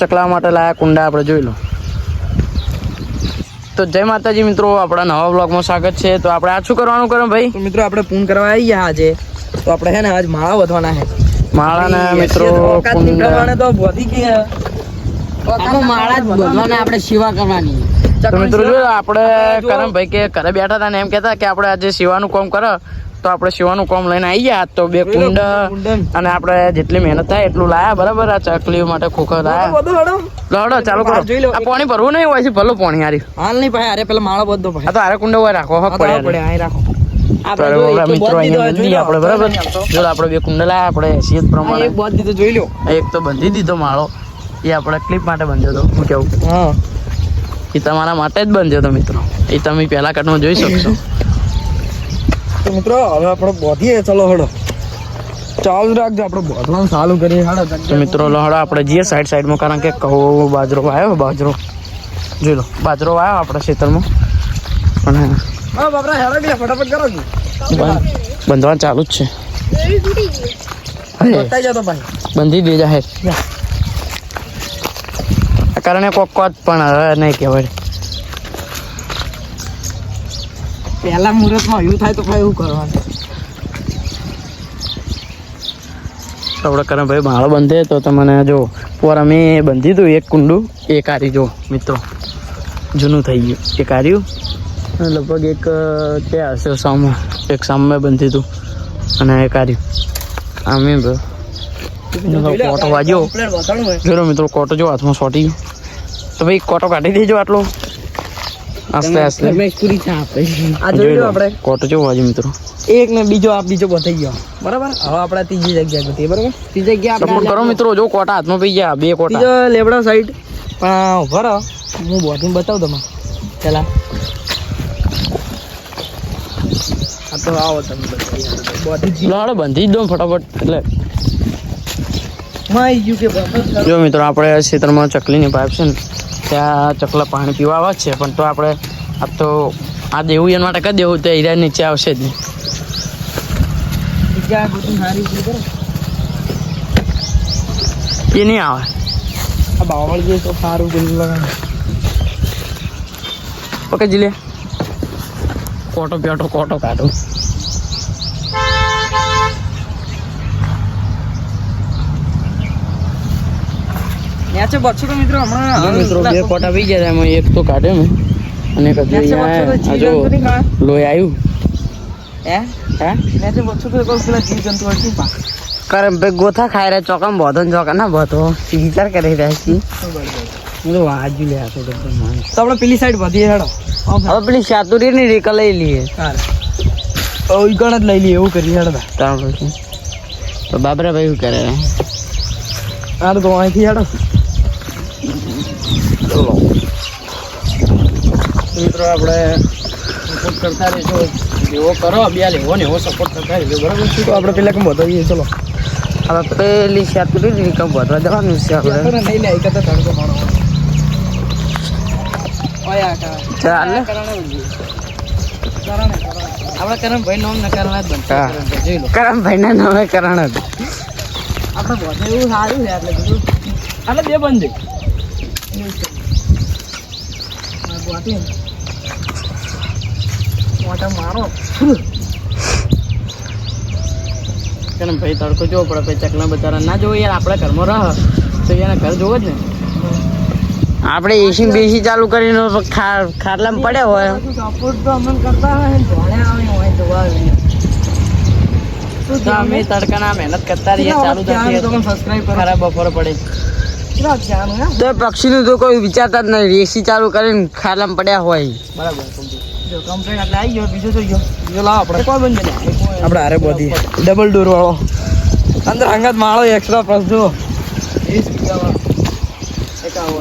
ચકલા માટે લાયા કુંડા આપણે જોઈ લો. તો જય માતાજી મિત્રો, આપણા નવા બ્લોગમાં સ્વાગત છે. તો આપણે આ શું કરવાનું કરે ભાઈ? તો મિત્રો આપણે પૂન કરવા આવી ગયા આજે. તો આપણે છે ને આજ માળા વધવાના છે. માળાના મિત્રો કુંડા તો વધી ગયા. માળા જ વધવાના, આપણે સેવા કરવાની. તો મિત્રો જો આપણે કરમભાઈ કે ઘરે બેઠા હતા ને એમ કહેતા કે આપણે આજે સેવાનું કામ કરે, તો આપણે સેવાનું કામ લઈને આવી ગયા. તો 2 કુંડા અને આપણે જેટલી મહેનત થાય એટલું લાયા. બરાબર, આ ચકલીઓ માટે ખોખર લાયા. લડો ચાલો કરો. આ પાણી ભરવું નહીં હોય છે, ભલો પાણી હારી હાલ નહીં ભાઈ. અરે પેલા માળા બધો ભાઈ. આ તો આરે કુંડા હોય રાખો હક પડે અહીં રાખો. મિત્રો અહીંયા બંધી આપણે બરાબર. જો આપણે 2 કુંડા લાયા આપણે હેસિયત પ્રમાણે. એક બાદ દીધો જોઈ લો. એક તો બંધી દીધો માળો, એ આપણે ક્લિપ માટે બંધ્યો હતો. હું કેવું હા, એ તમારા માટે જ બંધ્યો હતો મિત્રો. એ તમે પહેલા કટમાં જોઈ શકશો. તો મિત્રો હવે આપણે બોધીએ. ચલો હડો ચાલુ રાખજો. આપણે બોધવાનું ચાલુ કરીએ. હડો તો મિત્રો લહડો આપણે જઈએ સાઈડમાં, કારણ કે કહો બાજરો વાયો. બાજરો જોઈ લો, બાજરો વાયો આપણે ખેતરમાં. પણ હા બાપરા હેડો કે ફટાફટ કરો કે બંધવાનું ચાલુ જ છે. બતાઈ જતો ભાઈ, બંધી દે જાહેર. આ કારણે કોક પણ હવે નહીં કહેવાય. પહેલા મુહૂર્તમાં એવું થાય તો ભાઈ એવું કરવાનું. આપણે કરે ભાઈ માળો બંધે તો તમને જો પર અમે બંધી હતું એક કુંડું. એક આરી જો મિત્રો જૂનું થઈ ગયું. એક આર્યું લગભગ એક ત્યાં હશે સામે, એક સામે બંધી હતું અને એક આર્યું આમે કોટો વાગ્યો. જોયો મિત્રો કોટો જો હાથમાં સોટી ગયો. તો ભાઈ કોટો કાઢી દેજો આટલો આસ્તે આસ્તે. આ જોઈ લો આપણે કોટો જો વાગ્યો મિત્રો. એક ને બીજો આ બીજો બતાઈ ગયો. બરાબર, હવે આપણે ત્રીજી જગ્યા ગઈ. બરાબર, ત્રીજી જગ્યા સપોર્ટ કરો મિત્રો. જો કોટા હાથમાં પી ગયા, 2 કોટા. બીજો લેબડા સાઈડ પણ ઉભા રહો, હું બોધીને બતાવું તમને પેલા. આ તો આવો તમે બોધી લાડો બંધી જ દો ફટાફટ. એટલે માં આવી ગયું કે જો મિત્રો આપણે ખેતરમાં ચકલીની પાઇપ છે ને, ત્યાં ચકલા પાણી પીવા આવે છે. પણ તો આપણે આ તો આ દેવું એના માટે કરી દેવું, તો હીરા નીચે આવશે જ નહીં. જગ્યા બધું સારી કરો. એ નહીં આવે. આ બાવળ જે તો સારું પેલું લગાવે. ઓકે જીલે કોટો પ્યાટો કોટો કાઢો. નેચે બચ્ચો તો મિત્રો હમણાં મિત્રો 2 કોટા પી ગયા. એમાં એક તો કાઢ્યો મેં અને એક હજુ લોહી આવ્યું. હે નેચે બચ્ચો તો કોઈ પેલા જીવ જંતુ હતી પા કરે ભાઈ ગોથા ખાઈ રહ્યા ચોકમ બોધો ને ચોકા ના બોધો વિચાર કરી રહ્યા છીએ. હું તો વાજુ લે આતો તો આપણે પેલી સાઈડ વધીએ. હેડો હવે પેલી શાતુરી ની રેકા લઈ લઈએ. ઓઈ ગણ જ લઈ લઈએ એવું કરી. હેડો તાર પછી તો બાબરા ભાઈ શું કરે? આ તો અહીંથી હેડો. મિત્રો આપણે સપોર્ટ કરતા રહીશું. એવો કરો અભિયાલ એવો ને એવો સપોર્ટ કરતા રહીશું. બરાબર છે. તો આપણે પેલા કેમ બતાવીએ. ચલો હવે પેલી શાતુરી ની રેકા વધવા જવાનું છે આપણે. નહીં લે એક તો તડકો મારો ઓયા કા ચાલ આપણે કરમભાઈ નામ ન કરના જ બનતા. જોઈ લો કરમભાઈ ના નામે કરણ જ. આપણે બધું એવું સારું છે. એટલે બધું એટલે 2 બંધ મોટા મારો ભાઈ તડકો જોવો પડે. ભાઈ ચકલા બચારા ના જોવો યાર. આપણા ઘરમાં રહ તો એના ઘર જોવો જ ને. આપણે એસી બેસી ચાલુ કરીને ખાટલામાં પડ્યા હોય. સપોર્ટ તો અમને કરતા હોય ને ભણ્યા આવે હોય જોવા તો અમે તડકાના મહેનત કરતા રહીએ. ચાલુ થતી સબસ્ક્રાઇબ કરો. ખરાબ બપોરે પડે ધ્યાન તો પક્ષીનું તો કોઈ વિચારતા જ નહીં. એસી ચાલુ કરીને ખાટલામાં પડ્યા હોય. બરાબર કમ્પ્લેટ એટલે આવી ગયો. બીજો જોઈ ગયો. બીજો લાવો આપણે કોઈ બંધ આપણે હારે બધી ડબલ ડોર વાળો અંદર હંગાત માળો એક્સ્ટ્રા પ્લસ જો 20 વાળો એક આવો.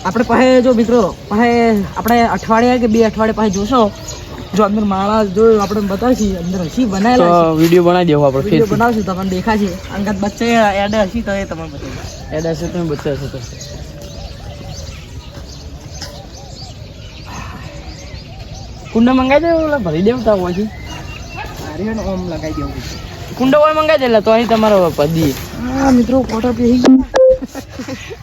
આપણે પાસે જો મિત્રો પાસે આપણે અઠવાડિયા કે 2 અઠવાડિયા પાસે જોશો. જો અંદર માળા જો આપણે બતાવશી અંદર હસી બનાવેલા છે. વિડીયો બનાવી દેવો આપણે. વિડીયો બનાવશું તમને દેખાશે. અંગત બચ્ચે એડ હસી તો એ તમને બતાવીશ. એડ હશે તો બચ્ચા હશે તો કુંડા મંગાવી દે ઓલા ભરી દેવું તા પછી આર્યન ઓમ લગાઈ દેવું કુંડો હોય મંગાવી દે એટલે તો અહીં તમારો પદી હા મિત્રો કોટા પે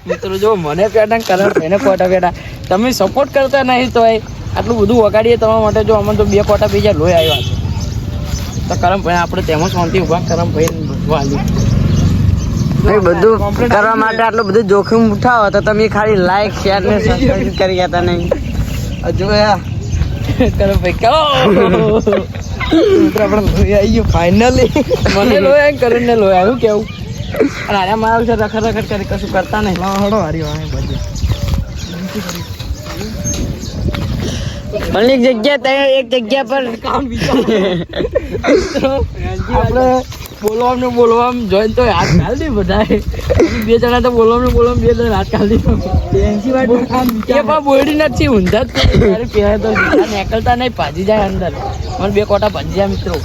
મિત્રો જો મને પેટા કલર એને કોટા પેટા તમે સપોર્ટ કરતા નહીં તો આટલું બધું વગાડીએ તમારા માટે જો અમે તો 2 કોટા બીજા લોહી આવ્યા છે તો કરમભાઈ આપણે તેમાં શાંતિ ઉભા કરમભાઈ બધું કરવા માટે આટલું બધું જોખમ ઉઠાવો તો તમે ખાલી લાઈક શેર ને સબસ્ક્રાઇબ કરી ગયા નહીં જો યાર કરમભાઈ કહો મિત્રો આપણે લોહી આવી ગયો ફાઇનલી મને લોહી આવી કરીને ને લોહી આવ્યું કેવું અને આરે મારું છે રખડ રખડ કરી કશું કરતા નહીં હડો હારી વાહ બધે પણ એક જગ્યા પર કામ આપણે બોલવામાં જોઈન તો હાથ કાઢ દે બધા 2 જણા તો બોલવામાં 2 જણા હાથ કાઢ દે એનસી વાત કામ એ પણ બોલડી નથી ઊંધા જ મારે પહેરે તો નીકળતા નહીં ભાજી જાય અંદર મને 2 કોટા ભાજી જાય મિત્રો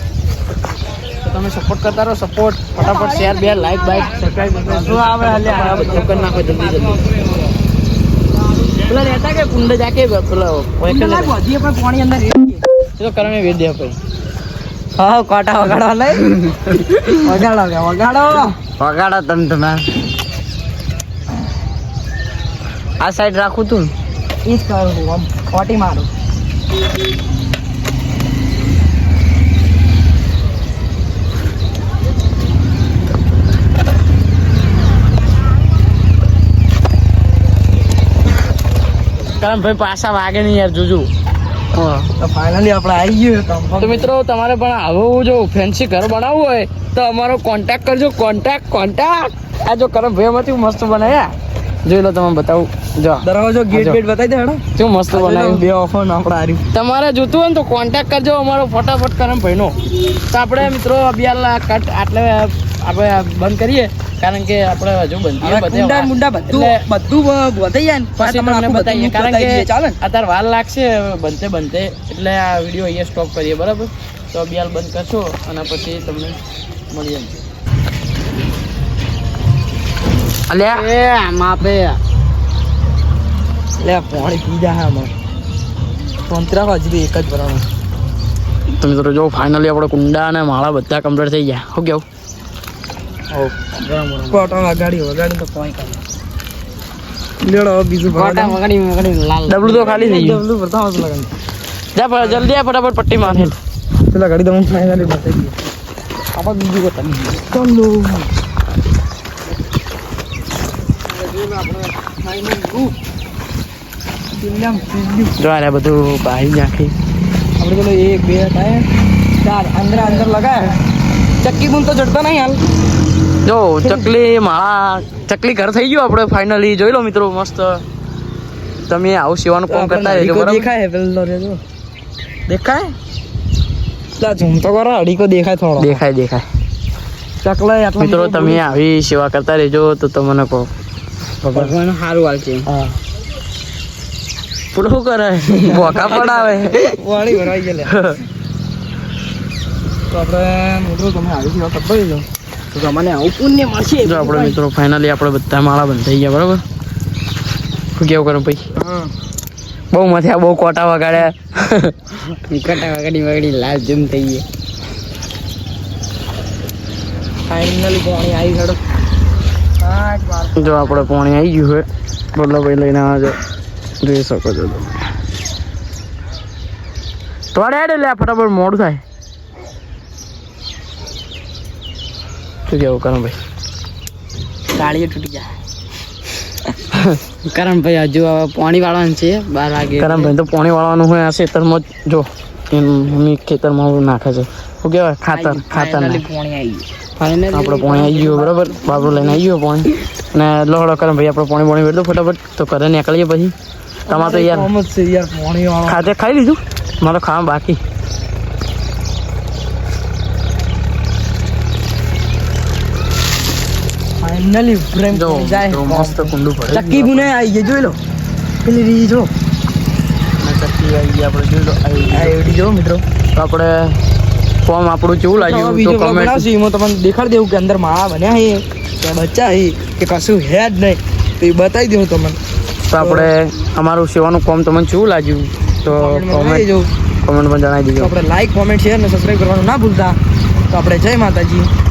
તમે સપોર્ટ કરતા રહો સપોર્ટ ફટાફટ શેર બે લાઈક બાઈક સબસ્ક્રાઇબ કરો આવે હાલે આ બધું કરી નાખો જલ્દી પેલા રહેતા કે કુંડ જાકે પેલો બધી પણ પાણી અંદર તો કરમે વેદ દે ભાઈ હા કોટા વગાડો લઈ વગાડો તમે આ સાઈડ રાખું તું ઈ જ કરું આમ કોટી મારું ભાઈ પાછા વાગે નહીં યાર જોજો તો ફાઇનલી આપણે આવી ગયું તો મિત્રો તમારે પણ આવું જો ફેન્સી ઘર બનાવવું હોય તો અમારો કોન્ટેક્ટ કરજો કોન્ટેક્ટ આ જો કરમ ભાઈ માંથી મસ્ત બનાવ્યા જોઈ લો તમે બતાવું જો દરવાજો ગેટ બતાવી દે હેડો શું મસ્ત બનાવ્યું 2 ઓફર આપણે હાર્યું તમારે જોતું હોય ને તો કોન્ટેક્ટ કરજો અમારો ફટાફટ કરમ ભાઈનો તો આપણે મિત્રો અભિયાન કટ આટલે આપણે બંધ કરીએ કારણ કે આપણે હજુ બંધ મુંડા બધું બતાવી જાય ને પછી તમને બતાવીએ કારણ કે ચાલે અત્યારે વાર લાગશે બનતે એટલે આ વિડીયો અહીંયા સ્ટોપ કરીએ બરાબર તો અભિયાન બંધ કરશો અને પછી તમને મળીએ અલ્યા માપે લે પાણી પીધા હે અમાર સંતરા હજી એક જ ભરવાનું તો મિત્રો જો ફાઇનલી આપણે કુંડા અને માળા બધા કમ્પ્લીટ થઈ ગયા શું કેવું કોટા વગાડી તો કોઈ કામ લેડો બીજું કોટા વગાડી લાલ ડબલું તો ખાલી થઈ ગયું ડબલું ભરતા હોત લગન જા જલ્દી આ ફટાફટ પટ્ટી માર હેઠ પેલા ગાડી તો ફાઇનલી બતાવી ગઈ આપણે બીજું કોતા ચાલો જો આ બધું બહાર નાખી આપણે પેલો 1 2 3 4 અંદર લગાય ચક્કી બુન તો ચડતા નહીં હાલ જો ચકલી ઘર થઈ ગયું આપણે ફાઇનલી જોઈ લો મિત્રો મસ્ત તમે આવું સેવાનું કામ કરતા રહેજો બરાબર દેખાય પેલો રેજો દેખાય લા ઝૂમ તો કરો અડીકો દેખાય થોડો દેખાય ચકલા આટલા મિત્રો તમે આવી સેવા કરતા રહેજો તો તમને કહો ભગવાન સારું હાલ છે હા પૂરું શું કરે ભોકા પડાવે વાળી ભરાઈ ગયેલા તો આપણે મિત્રો તમે આવી સેવા કરતા રહેજો તો તમને આવું પુણ્ય મળશે જો આપણે મિત્રો ફાઇનલી આપણે બધા માળા બંધ થઈ ગયા બરાબર શું કેવું કરું ભાઈ હા બહુ મથ્યા બહુ કોટા વગાડ્યા વગાડી લાલ જેમ થઈ ગયા ફાઇનલી પાણી આવી ગયો જો આપણે પાણી આવી ગયું હોય બોલો ભાઈ લઈને આવજો જોઈ શકો છો તમે થોડે હેડે લે ફટાફટ મોડું થાય શું કેવું કરણ ભાઈ ગાડીઓ તૂટી જાય કરણ ભાઈ હજુ હવે પાણી વાળવાનું છે 12 વાગે કરણ ભાઈ તો પાણી વાળવાનું હોય આ ખેતરમાં જો એમ ખેતરમાં નાખે છે શું કહેવાય ખાતર પાણી આવી ગયું આપણે પાણી આવી ગયું બરાબર બાબરો લઈને આવી ગયો પાણી અને લોહડો કરે ભાઈ આપણે પાણી વેડો ફટાફટ તો ઘરે નીકળીએ પછી તમારે તો યાર પાણી વાળો ખાતે ખાઈ લીધું મારે ખાવા બાકી ફાઇનલી પ્રેમ જો જાય મસ્ત કુંડું ભરે ચક્કી બુને આવી ગઈ જોઈ લો પેલી રીત જો ચક્કી આવી ગઈ આપણે જોઈ લો આ એવડી જો મિત્રો તો આપણે ફોર્મ આપણું કેવું લાગ્યું બીજો તો બ્લોગ કમેન્ટ બનાવશું એમાં તમને દેખાડી દેવું કે અંદર માળા બન્યા છે કે બચ્ચા છે કે કશું હે જ નહીં તો એ બતાવી દઉં તમને તો આપણે અમારું સેવાનું કામ તમને કેવું લાગ્યું તો કોમેન્ટમાં કોમેન્ટ જણાવી દેજો. કોમેન્ટમાં જણાવી તો દીધો. આપણે લાઈક કોમેન્ટ શેર અને સબસ્ક્રાઈબ કરવાનું ના ભૂલતા. તો આપણે જય માતાજી.